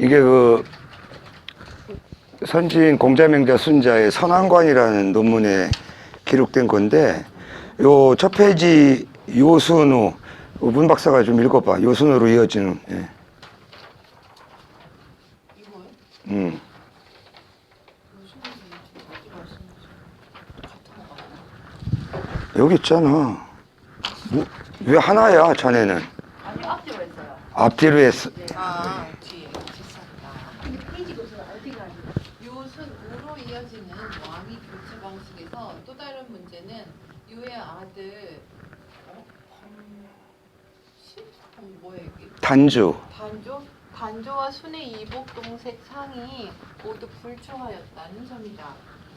이게 그 선진 공자맹자 순자의 선왕관이라는 논문에 기록된 건데, 요 첫 페이지 요순우, 문 박사가 좀 읽어봐. 요순우로 이어지는. 예. 이거요? 여기 있잖아. 뭐, 왜 하나야, 자네는? 아니 앞뒤로 했어요. 앞뒤로 했어. 네. 뒤에 죄송합니다. 페이지가 어떻게 가는 요순우로 이어지는 왕위 교체 방식에서 또 다른 문제는 요의 아들 뭐야 이게? 단주. 단조와 순의 이복 동색 상이 모두 불충하였다는 점이다.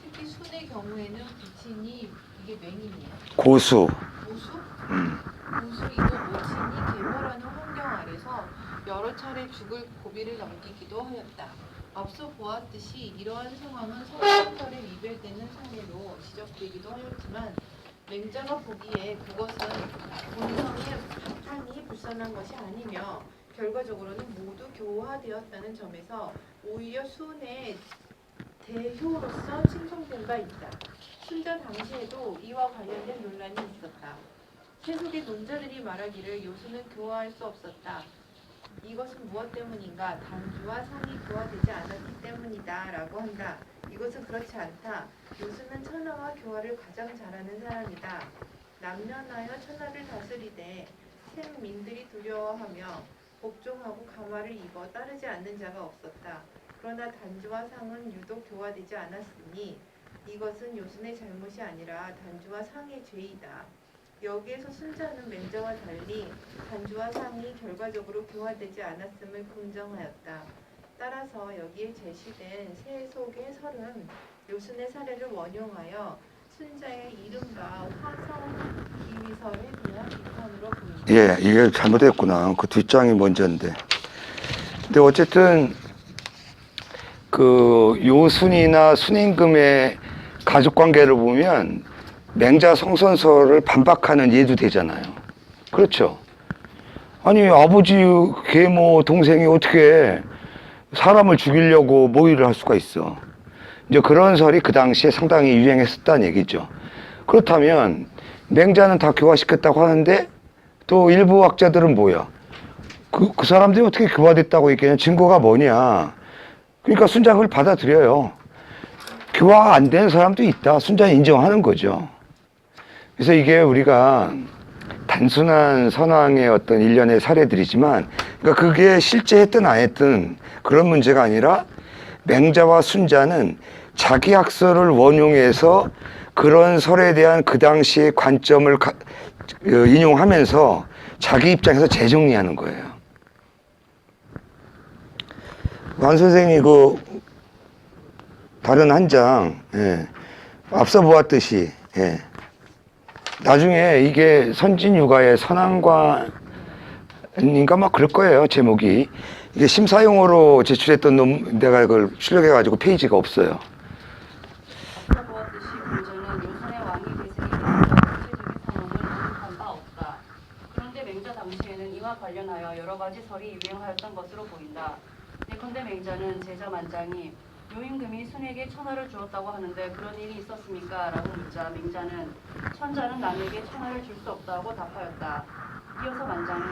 특히 순의 경우에는 부친이 이게 맹인이야. 고수. 고수? 고수이고 모친이 계멸하는 환경 아래서 여러 차례 죽을 고비를 넘기기도 하였다. 앞서 보았듯이 이러한 상황은 성경설에 위배되는 사례로 지적되기도 하였지만 맹자가 보기에 그것은 본성의 바탕이 불선한 것이 아니며 결과적으로는 모두 교화되었다는 점에서 오히려 순의 대효로서 칭송된 바 있다. 순자 당시에도 이와 관련된 논란이 있었다. 세속의 논자들이 말하기를 요수는 교화할 수 없었다. 이것은 무엇 때문인가? 단주와 상이 교화되지 않았기 때문이다 라고 한다. 이것은 그렇지 않다. 요수는 천하와 교화를 가장 잘하는 사람이다. 남면하여 천하를 다스리되 생민들이 두려워하며 복종하고 감화를 입어 따르지 않는 자가 없었다. 그러나 단주와 상은 유독 교화되지 않았으니 이것은 요순의 잘못이 아니라 단주와 상의 죄이다. 여기에서 순자는 맹자와 달리 단주와 상이 결과적으로 교화되지 않았음을 긍정하였다. 따라서 여기에 제시된 세속의 설은 요순의 사례를 원용하여 순자의 이른바 화성 기위설에 대한 비판으로 보인다. 예, 이게 잘못됐구나. 그 뒷장이 먼저인데. 근데 어쨌든 그 요순이나 순임금의 가족 관계를 보면 맹자 성선설을 반박하는 예도 되잖아요. 그렇죠? 아니 아버지 계모 동생이 어떻게 사람을 죽이려고 모의를 할 수가 있어. 이제 그런 설이 그 당시에 상당히 유행했었다는 얘기죠. 그렇다면 맹자는 다 교화시켰다고 하는데 또 일부 학자들은 뭐야? 그 사람들이 어떻게 교화됐다고 얘기하냐? 증거가 뭐냐? 그러니까 순자 그걸 받아들여요. 교화가 안 되는 사람도 있다. 순자는 인정하는 거죠. 그래서 이게 우리가 단순한 선왕의 어떤 일련의 사례들이지만, 그러니까 그게 실제 했든 안 했든 그런 문제가 아니라 맹자와 순자는 자기 학설을 원용해서 그런 설에 대한 그 당시의 관점을 인용하면서 자기 입장에서 재정리하는 거예요. 관 선생이 그 다른 한 장, 예, 앞서 보았듯이, 예, 나중에 이게 선진육아의 선왕관인가 막 그럴 거예요, 제목이. 이게 심사용어로 제출했던 놈, 내가 그걸 출력해가지고 페이지가 없어요. 앞서 보았듯이 문제는 요순의 왕위 계승에 대해서 구체적인 선언을 언급한 바 없다. 그런데 맹자 당시에는 이와 관련하여 여러 가지 설이 유행하였던 것으로 보인다. 예컨대 맹자는 제자 만장이 요임금이 순에게 천하를 주었다고 하는데 그런 일이 있었습니까? 라고 묻자 맹자는 천자는 남에게 천하를 줄 수 없다고 답하였다. 이어서 만장이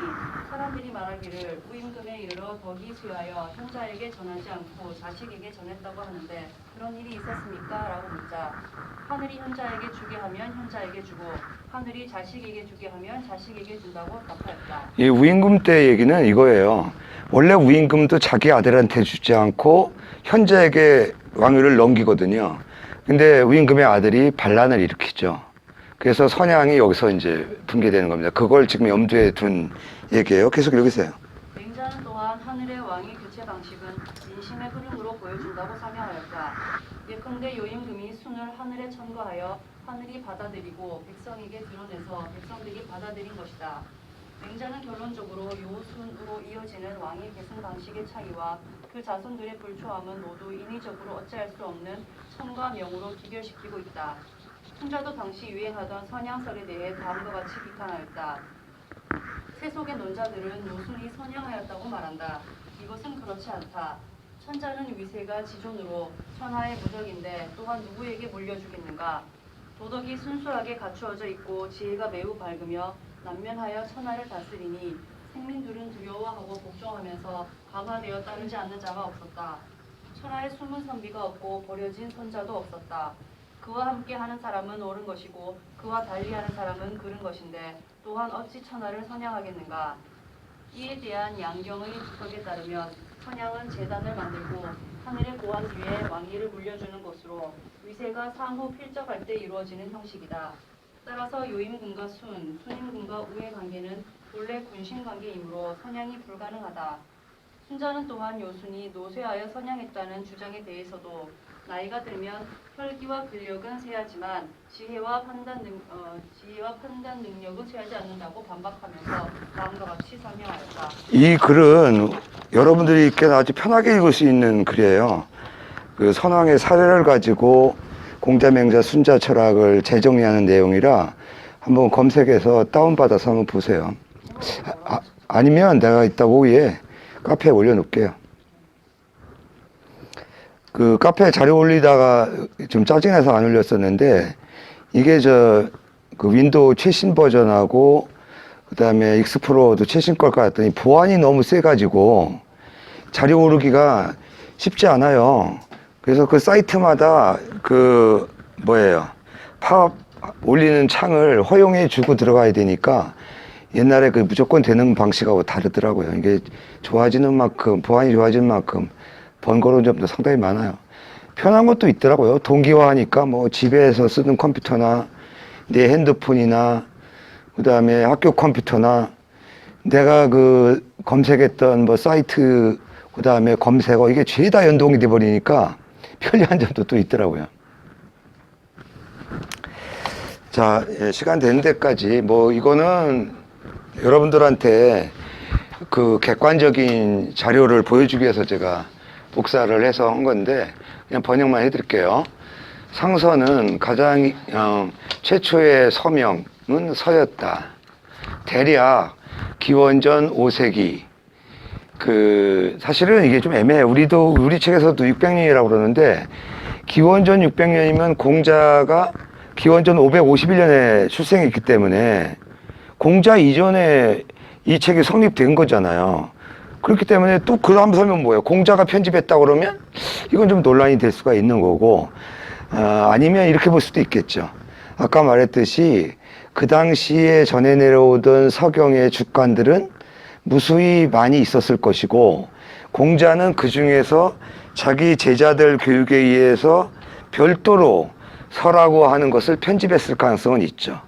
사람들이 말하기를 우임금에 이르러 덕이 쇠하여 현자에게 전하지 않고 자식에게 전했다고 하는데 그런 일이 있었습니까? 라고 묻자 하늘이 현자에게 주게 하면 현자에게 주고 하늘이 자식에게 주게 하면 자식에게 준다고 답하였다. 이 우임금 때 얘기는 이거예요. 원래 우임금도 자기 아들한테 주지 않고 현자에게 왕위를 넘기거든요. 근데 우임금의 아들이 반란을 일으키죠. 그래서 선양이 여기서 이제 붕괴되는 겁니다. 그걸 지금 염두에 둔 얘기예요. 계속 읽으세요. 맹자는 또한 하늘의 왕위 교체 방식은 민심의 흐름으로 보여준다고 설명하였다. 예컨대 요임금이 순을 하늘에 천거하여 하늘이 받아들이고 백성에게 드러내서 백성들이 받아들인 것이다. 맹자는 결론적으로 요순으로 이어지는 왕위 계승 방식의 차이와 그 자손들의 불초함은 모두 인위적으로 어찌할 수 없는 천과 명으로 기결시키고 있다. 순자도 당시 유행하던 선양설에 대해 다음과 같이 비판하였다. 세속의 논자들은 노순이 선양하였다고 말한다. 이것은 그렇지 않다. 천자는 위세가 지존으로 천하의 무덕인데 또한 누구에게 물려주겠는가? 도덕이 순수하게 갖추어져 있고 지혜가 매우 밝으며 난면하여 천하를 다스리니 생민들은 두려워하고 복종하면서 감화되어 따르지 않는 자가 없었다. 천하에 숨은 선비가 없고 버려진 선자도 없었다. 그와 함께 하는 사람은 옳은 것이고 그와 달리하는 사람은 그른 것인데 또한 어찌 천하를 선양하겠는가? 이에 대한 양경의 주석에 따르면 선양은 제단을 만들고 하늘의 고한 뒤에 왕위를 물려주는 것으로 위세가 상호 필적할 때 이루어지는 형식이다. 따라서 요임군과 순임군과 우의 관계는 본래 군신 관계이므로 선양이 불가능하다. 순자는 또한 요순이 노쇠하여 선양했다는 주장에 대해서도 나이가 들면 혈기와 근력은 쇠하지만 지혜와 판단 능력은 쇠하지 않는다고 반박하면서 다음과 같이 설명하였다. 이 글은 여러분들이 읽기에 아주 편하게 읽을 수 있는 글이에요. 그 선왕의 사례를 가지고 공자, 맹자, 순자 철학을 재정리하는 내용이라 한번 검색해서 다운받아서 한번 보세요. 아니면 내가 이따 오후에 카페에 올려놓을게요. 그 카페에 자료 올리다가 좀 짜증나서 안 올렸었는데 이게 그 윈도우 최신 버전하고 그다음에 익스플로어도 최신 걸 깔았더니 보안이 너무 세가지고 자료 오르기가 쉽지 않아요. 그래서 그 사이트마다 그 팝 올리는 창을 허용해 주고 들어가야 되니까 옛날에 그 무조건 되는 방식하고 다르더라고요. 이게 좋아지는 만큼, 보안이 좋아지는 만큼 번거로운 점도 상당히 많아요. 편한 것도 있더라고요. 동기화하니까 뭐 집에서 쓰는 컴퓨터나 내 핸드폰이나 그다음에 학교 컴퓨터나 내가 그 검색했던 뭐 사이트 그다음에 검색어 이게 죄다 연동이 돼 버리니까 편리한 점도 또 있더라고요. 자, 시간 되는 데까지 뭐 이거는 여러분들한테 그 객관적인 자료를 보여주기 위해서 제가 복사를 해서 한 건데 그냥 번역만 해드릴게요. 상서는 가장 최초의 서명은 서였다. 대략 기원전 5세기. 그 사실은 이게 좀 애매해. 우리 책에서도 600년이라고 그러는데 기원전 600년이면 공자가 기원전 551년에 출생했기 때문에 공자 이전에 이 책이 성립된 거잖아요. 그렇기 때문에 또 그 다음 설명 뭐예요? 공자가 편집했다 그러면 이건 좀 논란이 될 수가 있는 거고 아니면 이렇게 볼 수도 있겠죠. 아까 말했듯이 그 당시에 전해 내려오던 서경의 주관들은 무수히 많이 있었을 것이고 공자는 그 중에서 자기 제자들 교육에 의해서 별도로 서라고 하는 것을 편집했을 가능성은 있죠.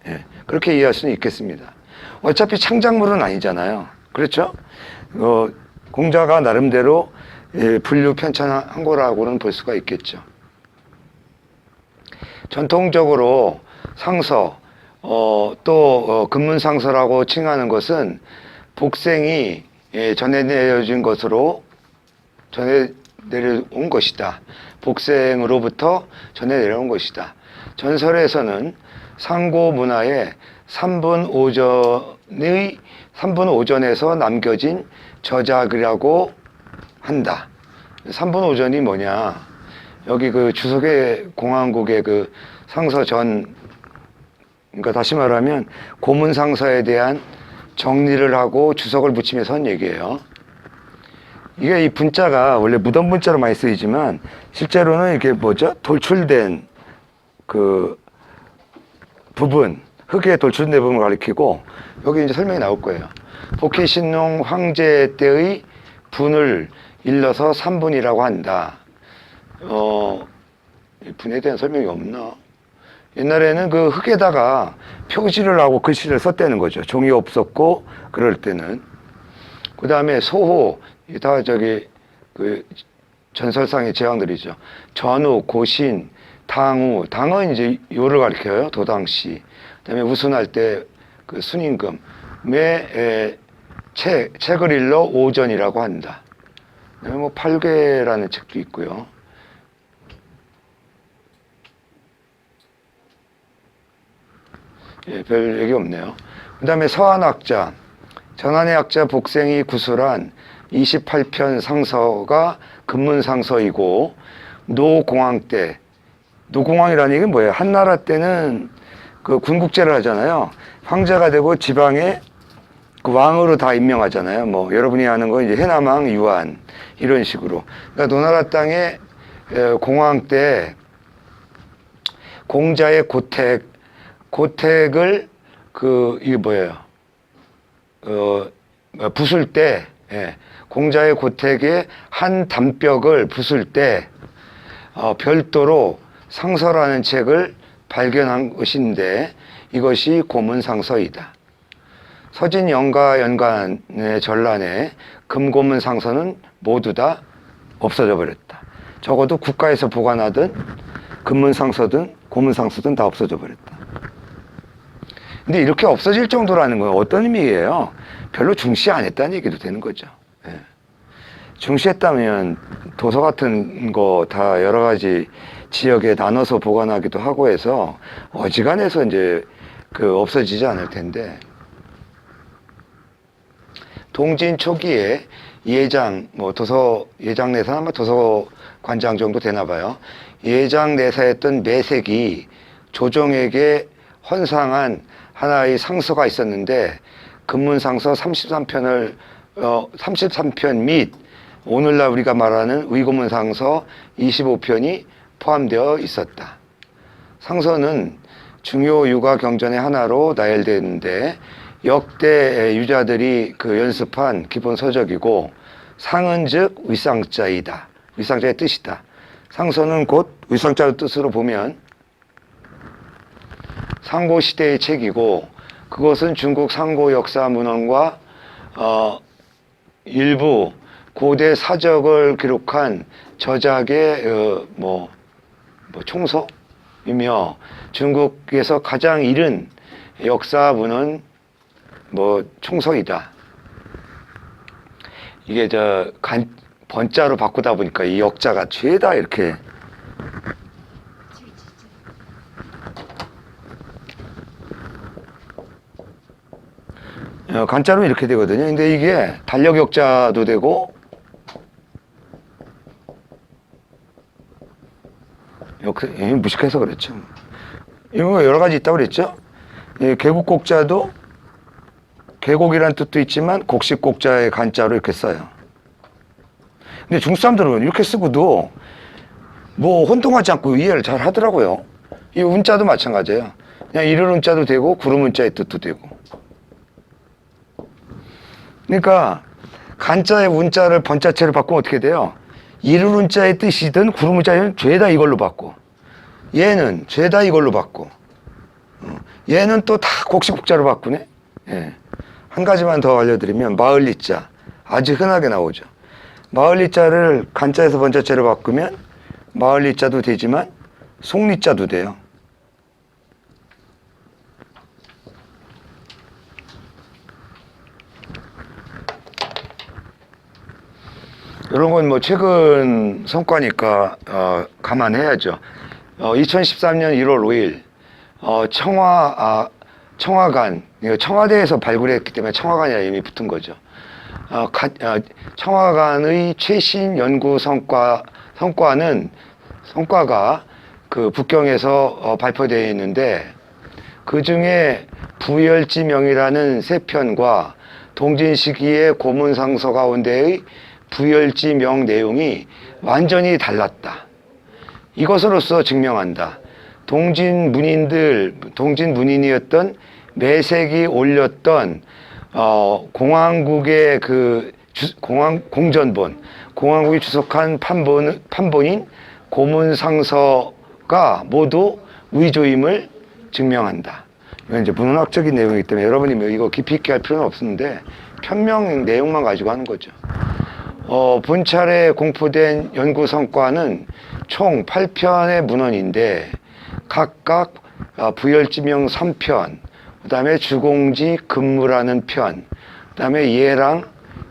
예, 그렇게 이해할 수는 있겠습니다. 어차피 창작물은 아니잖아요. 그렇죠? 공자가 나름대로 분류 편찬한 거라고는 볼 수가 있겠죠. 전통적으로 상서, 근문상서라고 칭하는 것은 복생이 전해 내려진 것으로 전해 내려온 것이다. 복생으로부터 전해 내려온 것이다. 전설에서는 상고 문화의 3분 오전에서 남겨진 저작이라고 한다. 3분 오전이 뭐냐? 여기 그 주석의 공항국의 그 상서전, 그러니까 다시 말하면 고문상서에 대한 정리를 하고 주석을 붙이면서 한 얘기예요. 이게 이 분자가 원래 무덤 분자로 많이 쓰이지만 실제로는 이게 돌출된 그 부분, 흙에 돌출된 부분을 가리키고 여기 이제 설명이 나올 거예요. 복희신농 황제 때의 분을 일러서 3분이라고 한다. 분에 대한 설명이 없나? 옛날에는 그 흙에다가 표시를 하고 글씨를 썼다는 거죠. 종이 없었고 그럴 때는. 그 다음에 소호, 다 그 전설상의 제왕들이죠. 전우, 고신, 당우, 당은 이제 요를 가리켜요. 도당시. 그 다음에 우순할 때 그 순임금의 책을 일러 오전이라고 한다. 그다음에 뭐 팔괘라는 책도 있고요. 별 얘기 없네요. 그 다음에 서한학자, 전한의 학자 복생이 구술한 28편 상서가 금문상서이고, 노공황 때, 노공황이라는 얘기는 뭐예요? 한나라 때는 그 군국제를 하잖아요. 황제가 되고 지방에 그 왕으로 다 임명하잖아요. 뭐 여러분이 아는 건 이제 해남왕, 유한 이런 식으로. 그러니까 노나라 땅에 공황 때 공자의 고택을 이게 뭐예요? 부술 때, 공자의 고택의 한 담벽을 부술 때 별도로 상서라는 책을 발견한 것인데 이것이 고문상서이다. 서진 영가 연간의 전란에 금고문 상서는 모두 다 없어져 버렸다. 적어도 국가에서 보관하던 금문상서든 고문상서든 다 없어져 버렸다. 근데 이렇게 없어질 정도라는 건 어떤 의미예요? 별로 중시 안 했다는 얘기도 되는 거죠. 예. 중시했다면 도서 같은 거 다 여러 가지 지역에 나눠서 보관하기도 하고 해서 어지간해서 이제 없어지지 않을 텐데, 동진 초기에 예장, 예장 내사 아마 도서관장 정도 되나 봐요. 예장 내사였던 매색이 조정에게 헌상한 하나의 상서가 있었는데, 금문상서 33편 및 오늘날 우리가 말하는 의고문상서 25편이 포함되어 있었다. 상서는 중요 육아 경전의 하나로 나열되는데 역대 유자들이 연습한 기본 서적이고, 상은 즉 위상자이다. 위상자의 뜻이다. 상서는 곧 위상자의 뜻으로 보면 상고 시대의 책이고, 그것은 중국 상고 역사 문헌과 일부 고대 사적을 기록한 저작의 총서이며 중국에서 가장 이른 역사 문헌 총서이다. 이게 번자로 바꾸다 보니까 이 역자가 죄다 이렇게 간자로 이렇게 되거든요. 근데 이게 달력 역자도 되고 무식해서 그렇죠. 이런 거 여러 가지 있다고 그랬죠. 계곡곡자도 계곡이라는 뜻도 있지만 곡식곡자의 간자로 이렇게 써요. 근데 중국 사람들은 이렇게 쓰고도 혼동하지 않고 이해를 잘 하더라고요. 이 운자도 마찬가지예요. 그냥 이를 운자도 되고 구름 운자의 뜻도 되고. 그러니까 간자의 운자를 번자체로 바꾸면 어떻게 돼요? 이를 운자의 뜻이든 구름 운자는 죄다 이걸로 바꿔. 얘는 죄다 이걸로 바꿔. 얘는 또 다 곡식곡자로 바꾸네. 예. 한 가지만 더 알려드리면 마을리자, 아주 흔하게 나오죠. 마을리자를 간자에서 번자체로 바꾸면 마을리자도 되지만 속리자도 돼요. 이런 건 최근 성과니까 감안해야죠. 2013년 1월 5일 청화관, 청와대에서 발굴했기 때문에 청화관이라 이름이 붙은 거죠. 청화관의 최신 연구 성과가 북경에서 발표되어 있는데, 그 중에 부열지명이라는 세 편과 동진 시기의 고문상서 가운데의 부열지명 내용이 완전히 달랐다. 이것으로서 증명한다. 동진 문인이었던 매색이 올렸던 공황국의 공전본, 공황국이 주석한 판본인 고문상서가 모두 위조임을 증명한다. 이건 이제 문헌학적인 내용이기 때문에 여러분이 이거 깊이 있게 할 필요는 없는데 편명 내용만 가지고 하는 거죠. 본 차례 공포된 연구 성과는 총 8편의 문헌인데 각각 부열지명 3편, 그 다음에 주공지 근무라는 편, 그 다음에 예랑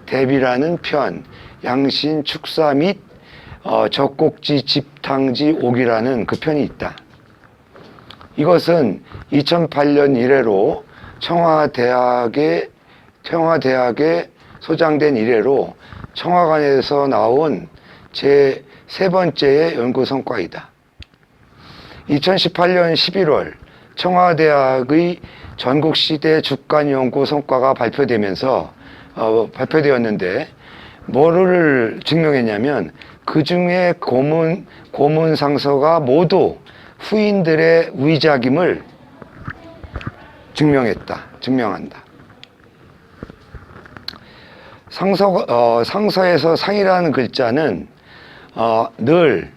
대비라는 편, 양신 축사 및 적곡지 집탕지 옥이라는 그 편이 있다. 이것은 2008년 이래로 청와대학에 소장된 이래로 청와관에서 나온 제 세 번째의 연구 성과이다. 2018년 11월 청와대학의 전국시대 주간 연구 성과가 발표되었는데 뭐를 증명했냐면 그 중에 고문 상서가 모두 후인들의 위작임을 증명한다. 상서에서 상이라는 글자는 늘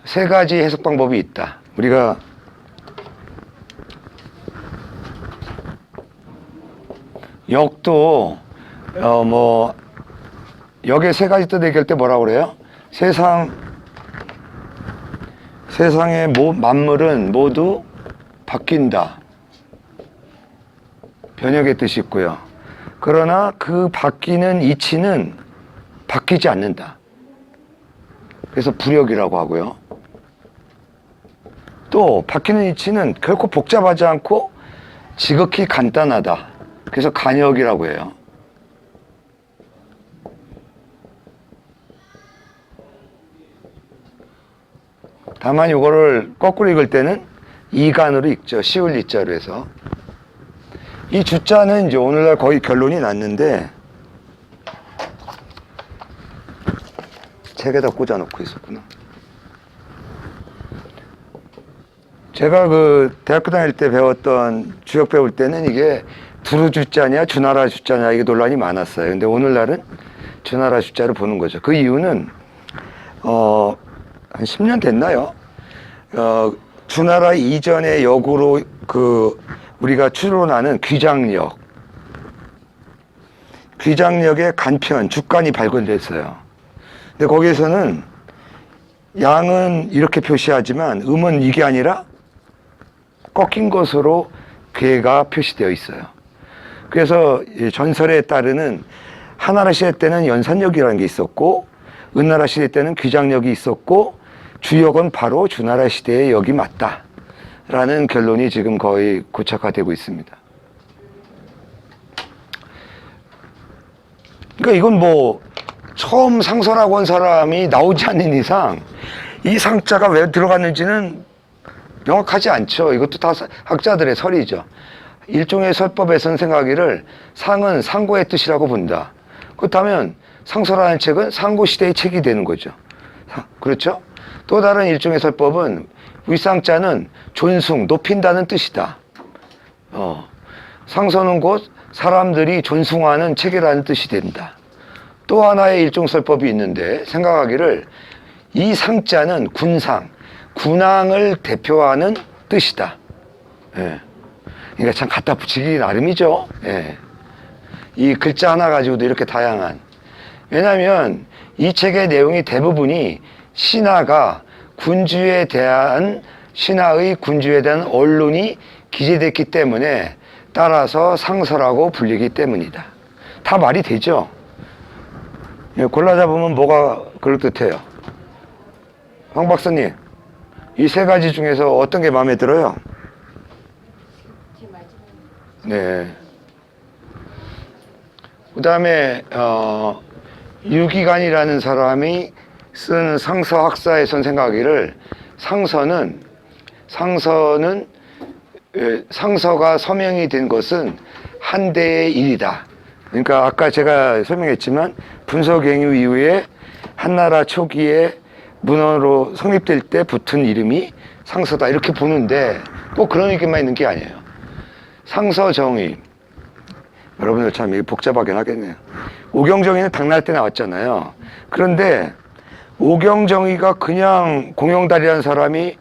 세 가지 해석 방법이 있다. 우리가 역도 역의 세 가지 뜻 얘기할 때 뭐라고 그래요? 세상의 만물은 모두 바뀐다. 변혁의 뜻이 있고요. 그러나 그 바뀌는 이치는 바뀌지 않는다. 그래서 불역이라고 하고요. 또 바뀌는 이치는 결코 복잡하지 않고 지극히 간단하다. 그래서 간역이라고 해요. 다만 이거를 거꾸로 읽을 때는 이간으로 읽죠. 쉬울 이자로 해서. 이 주자는 이제 오늘날 거의 결론이 났는데 책에다 꽂아놓고 있었구나. 제가 그 대학교 다닐 때 배웠던 주역 배울 때는 이게 두루 주자냐 주나라 주자냐 이게 논란이 많았어요. 근데 오늘날은 주나라 주자를 보는 거죠. 그 이유는 한 10년 됐나요? 주나라 이전의 역으로 우리가 추론하는 귀장역의 간편 주간이 발견됐어요. 근데 거기에서는 양은 이렇게 표시하지만 음은 이게 아니라 꺾인 것으로 괴가 표시되어 있어요. 그래서 전설에 따르는 한나라 시대 때는 연산역이라는 게 있었고 은나라 시대 때는 귀장역이 있었고 주역은 바로 주나라 시대의 역이 맞다라는 결론이 지금 거의 고착화되고 있습니다. 그러니까 이건 뭐 처음 상서라고 한 사람이 나오지 않는 이상 이 상자가 왜 들어갔는지는 명확하지 않죠. 이것도 다 학자들의 설이죠. 일종의 설법에서는 생각하기를 상은 상고의 뜻이라고 본다. 그렇다면 상서라는 책은 상고시대의 책이 되는 거죠. 그렇죠? 또 다른 일종의 설법은 윗상자는 존숭, 높인다는 뜻이다. 상서는 곧 사람들이 존숭하는 책이라는 뜻이 된다. 또 하나의 일종 설법이 있는데 생각하기를 이 상자는 군상, 군왕을 대표하는 뜻이다. 예. 그러니까 참 갖다 붙이기 나름이죠. 예. 이 글자 하나 가지고도 이렇게 다양한. 왜냐하면 이 책의 내용이 대부분이 신하의 군주에 대한 언론이 기재됐기 때문에 따라서 상서라고 불리기 때문이다. 다 말이 되죠. 예, 골라잡으면 뭐가 그럴듯해요? 황 박사님, 이 세 가지 중에서 어떤 게 마음에 들어요? 네. 그 다음에 유기관이라는 사람이 쓴 상서 학사에선 생각하기를 상서가 서명이 된 것은 한 대의 일이다. 그러니까 아까 제가 설명했지만 분서갱유 이후에 한나라 초기에 문헌으로 성립될 때 붙은 이름이 상서다 이렇게 보는데 꼭 그런 의견만 있는 게 아니에요. 상서정의, 여러분들 참 이게 복잡하긴 하겠네요. 오경정의는 당나라 때 나왔잖아요. 그런데 오경정의가 그냥 공영달이라는 사람이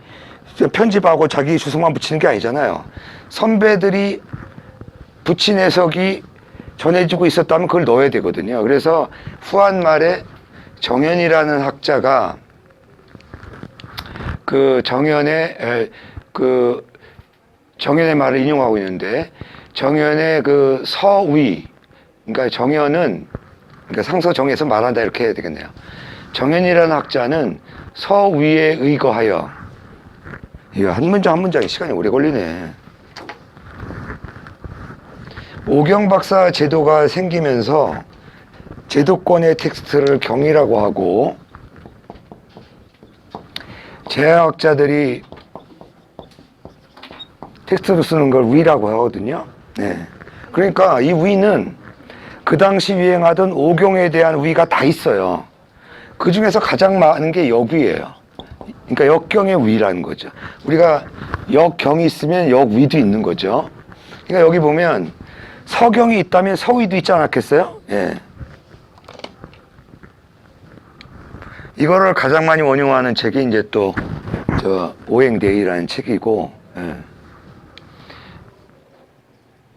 편집하고 자기 주석만 붙이는 게 아니잖아요. 선배들이 붙인 해석이 전해지고 있었다면 그걸 넣어야 되거든요. 그래서 후한 말에 정현이라는 학자가 정현의 말을 인용하고 있는데 정현의 서위, 그러니까 정현은 상서 정에서 말한다 이렇게 해야 되겠네요. 정현이라는 학자는 서위에 의거하여, 이거 한 문장 한 문장에 시간이 오래 걸리네. 오경박사 제도가 생기면서 제도권의 텍스트를 경이라고 하고 제약자들이 텍스트로 쓰는 걸 위라고 하거든요. 네. 그러니까 이 위는 그 당시 유행하던 오경에 대한 위가 다 있어요. 그 중에서 가장 많은 게 역위예요. 그러니까 역경의 위라는 거죠. 우리가 역경이 있으면 역위도 있는 거죠. 그러니까 여기 보면 서경이 있다면 서위도 있지 않았겠어요? 예. 이거를 가장 많이 원용하는 책이 이제 또 오행대의라는 책이고, 예.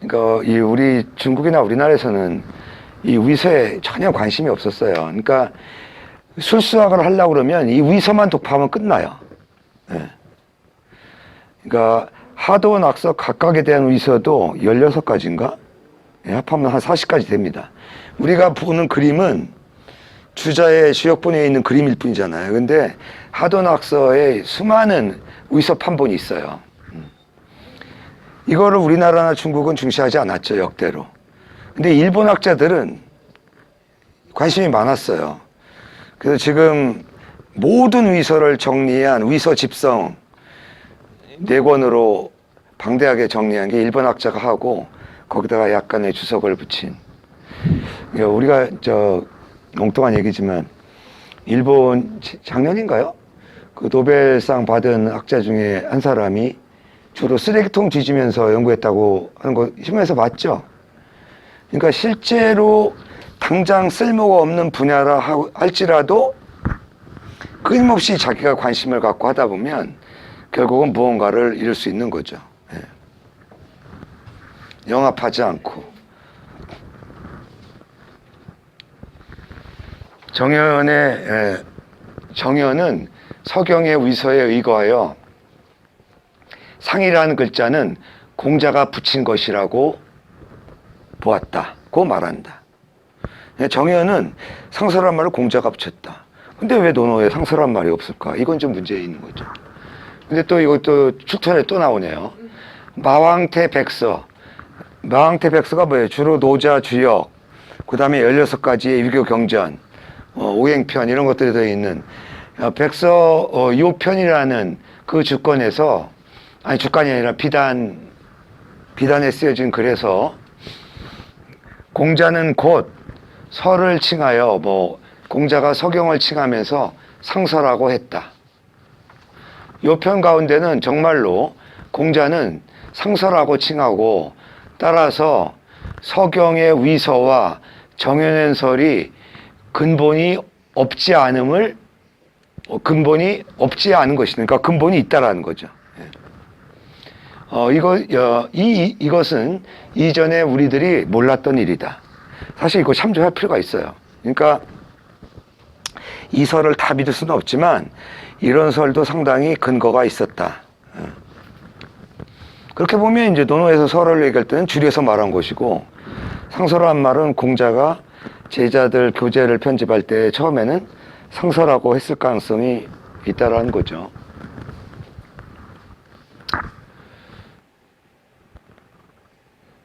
그러니까 이 우리 중국이나 우리나라에서는 이 위서에 전혀 관심이 없었어요. 그러니까 술수학을 하려고 그러면 이 위서만 독파하면 끝나요. 예. 그러니까 하도 낙서 각각에 대한 위서도 16가지인가? 예, 합하면 한 40가지 됩니다. 우리가 보는 그림은 주자의 주역본에 있는 그림일 뿐이잖아요. 근데 하도 낙서에 수많은 위서 판본이 있어요. 이거를 우리나라나 중국은 중시하지 않았죠, 역대로. 근데 일본 학자들은 관심이 많았어요. 그래서 지금 모든 위서를 정리한 위서 집성 4권으로 방대하게 정리한 게 일본 학자가 하고 거기다가 약간의 주석을 붙인. 우리가 엉뚱한 얘기지만 일본 작년인가요? 그 노벨상 받은 학자 중에 한 사람이 주로 쓰레기통 뒤지면서 연구했다고 하는 거 신문에서 봤죠? 그러니까 실제로 당장 쓸모가 없는 분야라 할지라도 끊임없이 자기가 관심을 갖고 하다 보면 결국은 무언가를 이룰 수 있는 거죠. 예. 영합하지 않고. 정연은 서경의 위서에 의거하여 상이라는 글자는 공자가 붙인 것이라고 보았다고 말한다. 정연은 상서란 말을 공자가 붙였다. 근데 왜 논어에 상서란 말이 없을까? 이건 좀 문제 있는 거죠. 근데 또 이것도 출처에 또 나오네요. 마왕태 백서. 마왕태 백서가 뭐예요? 주로 노자, 주역, 그 다음에 16가지의 유교 경전, 오행편 이런 것들이 들어있는 백서 요편이라는 그 주권에서 아니 주권이 아니라 비단에 쓰여진 글에서 공자는 곧 서를 칭하여 공자가 서경을 칭하면서 상서라고 했다. 요편 가운데는 정말로 공자는 상서라고 칭하고 따라서 서경의 위서와 정연연설이 근본이 없지 않은 것이니까 그러니까 근본이 있다라는 거죠. 이것은 이전에 우리들이 몰랐던 일이다. 사실 이거 참조할 필요가 있어요. 그러니까 이 설을 다 믿을 수는 없지만 이런 설도 상당히 근거가 있었다. 그렇게 보면 이제 논어에서 설을 얘기할 때는 줄여서 말한 것이고 상서란 말은 공자가 제자들 교재를 편집할 때 처음에는 상서라고 했을 가능성이 있다라는 거죠.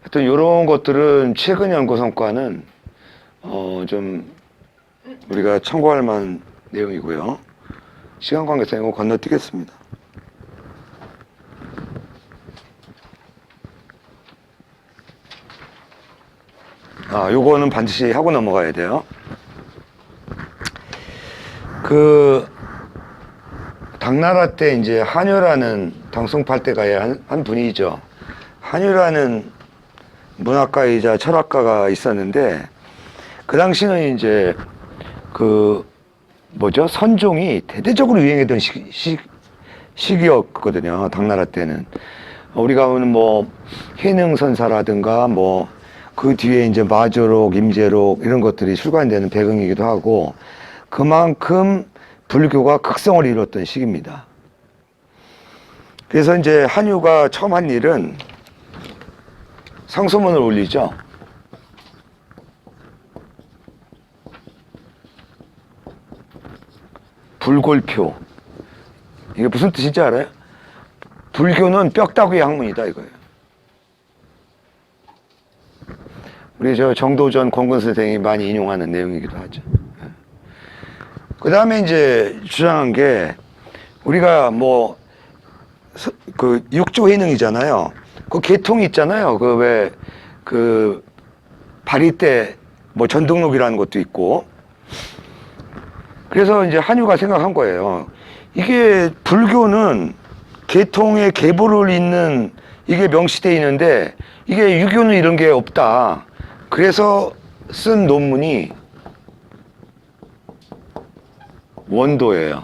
하여튼 이런 것들은 최근 연구 성과는 좀 우리가 참고할 만한 내용이고요. 시간 관계상 이거 건너뛰겠습니다. 요거는 반드시 하고 넘어가야 돼요. 당나라 때 이제 한유라는 당송팔대가의 한 분이죠. 한유라는 문학가이자 철학가가 있었는데 그 당시는 이제 선종이 대대적으로 유행했던 시기였거든요. 당나라 때는 우리가 보는 해능선사라든가 그 뒤에 이제 마조록, 임제록 이런 것들이 출간되는 배경이기도 하고 그만큼 불교가 극성을 이뤘던 시기입니다. 그래서 이제 한유가 처음 한 일은 상소문을 올리죠. 불골표. 이게 무슨 뜻인지 알아요? 불교는 뼈다귀의 학문이다 이거예요. 우리 저 정도전 권근 선생이 많이 인용하는 내용이기도 하죠. 그 다음에 이제 주장한 게 우리가 뭐 그 육조 해능이잖아요. 그 계통이 있잖아요. 그 왜 그 발이 때 뭐 전등록이라는 것도 있고. 그래서 이제 한유가 생각한 거예요. 이게 불교는 계통의 계보를 잇는 이게 명시되어 있는데 이게 유교는 이런 게 없다. 그래서 쓴 논문이 원도예요.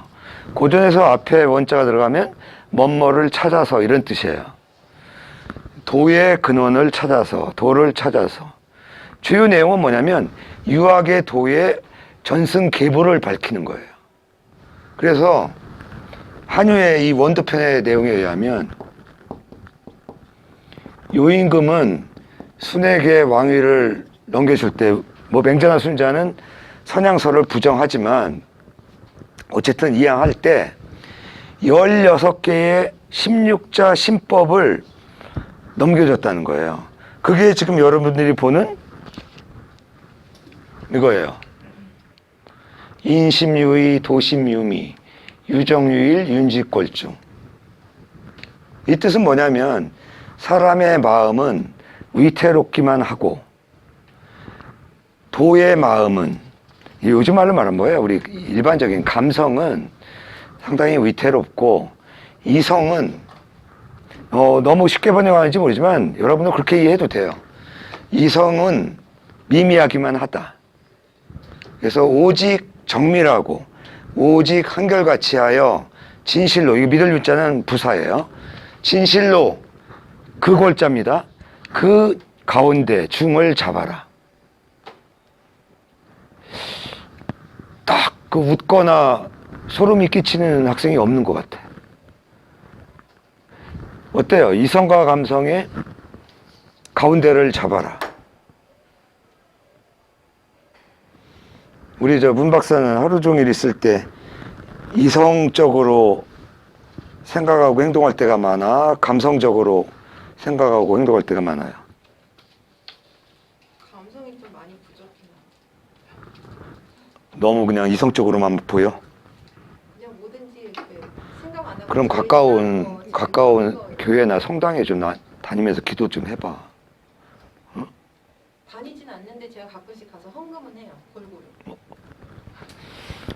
고전에서 앞에 원자가 들어가면 뭐뭐를 찾아서 이런 뜻이에요. 도의 근원을 찾아서, 도를 찾아서. 주요 내용은 뭐냐면 유학의 도의 전승 계보를 밝히는 거예요. 그래서 한유의 이 원도편의 내용에 의하면 요임금은 순에게 왕위를 넘겨줄 때 뭐 맹자나 순자는 선양서를 부정하지만 어쨌든 이양할 때 16개의 16자 신법을 넘겨줬다는 거예요. 그게 지금 여러분들이 보는 이거예요. 인심유의, 도심유미, 유정유일, 윤직골중. 이 뜻은 뭐냐면 사람의 마음은 위태롭기만 하고 도의 마음은, 요즘 말로 말하면 뭐예요? 우리 일반적인 감성은 상당히 위태롭고 이성은 너무 쉽게 번역하는지 모르지만 여러분은 그렇게 이해해도 돼요. 이성은 미미하기만 하다. 그래서 오직 정밀하고 오직 한결같이 하여 진실로, 이거 믿을 유자는 부사예요. 진실로 그 골자입니다. 그 가운데 중을 잡아라. 딱 그 웃거나 소름이 끼치는 학생이 없는 것 같아. 어때요? 이성과 감성의 가운데를 잡아라. 우리 저 문 박사는 하루 종일 있을 때 이성적으로 생각하고 행동할 때가 많아? 감성적으로 생각하고 행동할 때가 많아요? 감성이 좀 많이 부족해요. 너무 그냥 이성적으로만 보여? 그냥 뭐든지 이렇게 생각 안 하고 그럼 가까운 교회나 성당에 좀 다니면서 기도 좀 해봐. 다니진 않는데 제가 가끔씩 가서 헌금은 해요. 골고루.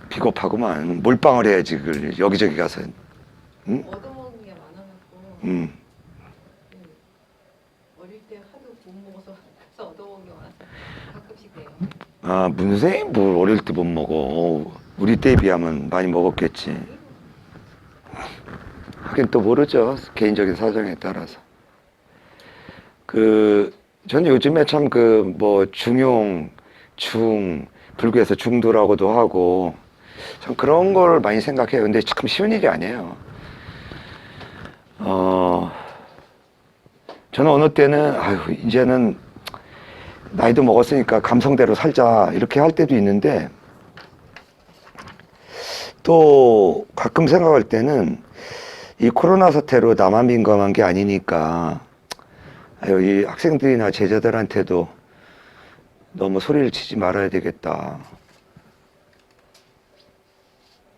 비겁하구만. 몰빵을 해야지. 그걸 여기저기 가서. 응? 얻어먹는 게 많아갖고 응. 어릴 때 하도 못 먹어서 그래서 얻어먹는 게 많아서 가끔씩 돼요. 아, 문생이 뭘 어릴 때 못 먹어. 우리 때에 비하면 많이 먹었겠지. 하긴 또 모르죠. 개인적인 사정에 따라서. 저는 요즘에 참 중용, 불교에서 중도라고도 하고, 참 그런 걸 많이 생각해요. 근데 참 쉬운 일이 아니에요. 저는 어느 때는, 이제는 나이도 먹었으니까 감성대로 살자, 이렇게 할 때도 있는데, 또 가끔 생각할 때는 이 코로나 사태로 나만 민감한 게 아니니까, 이 학생들이나 제자들한테도 너무 소리를 치지 말아야 되겠다.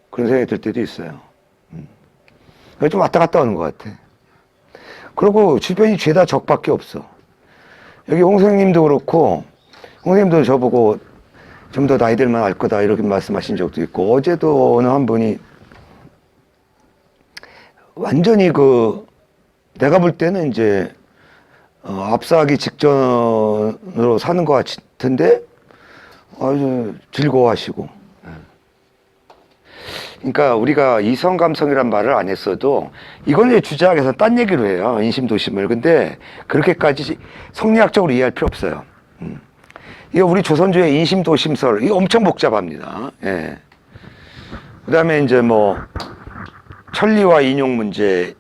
그런 생각이 들 때도 있어요. 좀 왔다 갔다 오는 것 같아. 그리고 주변이 죄다 적밖에 없어. 여기 홍성님도 그렇고, 홍성님도 저보고 좀 더 나이 들면 알 거다 이렇게 말씀하신 적도 있고, 어제도 어느 한 분이 완전히 내가 볼 때는 이제 압사하기 직전으로 사는 것 같은데 아주 즐거워하시고. 그러니까 우리가 이성 감성이란 말을 안 했어도 이건 이제 주자학에서 딴 얘기로 해요. 인심도심을. 근데 그렇게까지 성리학적으로 이해할 필요 없어요. 이거 우리 조선주의 인심도심설, 이거 엄청 복잡합니다. 예. 그 다음에 이제 천리와 인용 문제,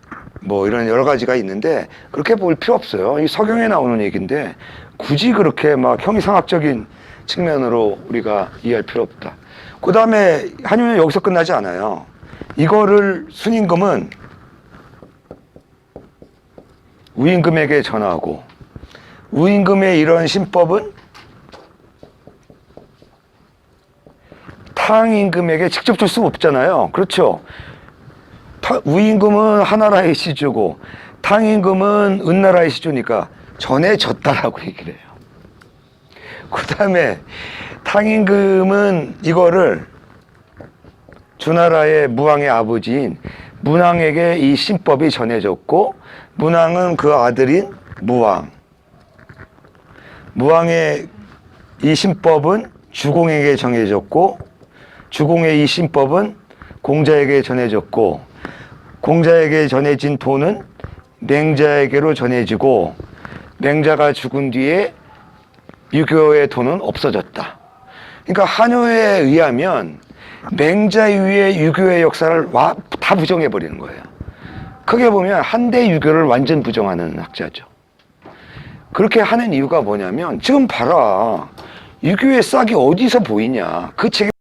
이런 여러 가지가 있는데, 그렇게 볼 필요 없어요. 이 서경에 나오는 얘기인데, 굳이 그렇게 형이상학적인 측면으로 우리가 이해할 필요 없다. 그 다음에 한유는 여기서 끝나지 않아요. 이거를 순임금은 우임금에게 전하고, 우임금의 이런 신법은 상임금에게 직접 줄 수 없잖아요. 그렇죠? 우임금은 하나라의 시주고 탕임금은 은나라의 시주니까 전해졌다라고 얘기를 해요. 그 다음에 탕임금은 이거를 주나라의 무왕의 아버지인 문왕에게 이 신법이 전해졌고, 문왕은 그 아들인 무왕, 무왕의 이 신법은 주공에게 전해졌고, 주공의 이 신법은 공자에게 전해졌고, 공자에게 전해진 도는 맹자에게로 전해지고, 맹자가 죽은 뒤에 유교의 도는 없어졌다. 그러니까 한효에 의하면 맹자 이후에 유교의 역사를 다 부정해버리는 거예요. 크게 보면 한대 유교를 완전 부정하는 학자죠. 그렇게 하는 이유가 뭐냐면, 지금 봐라, 유교의 싹이 어디서 보이냐. 그 책에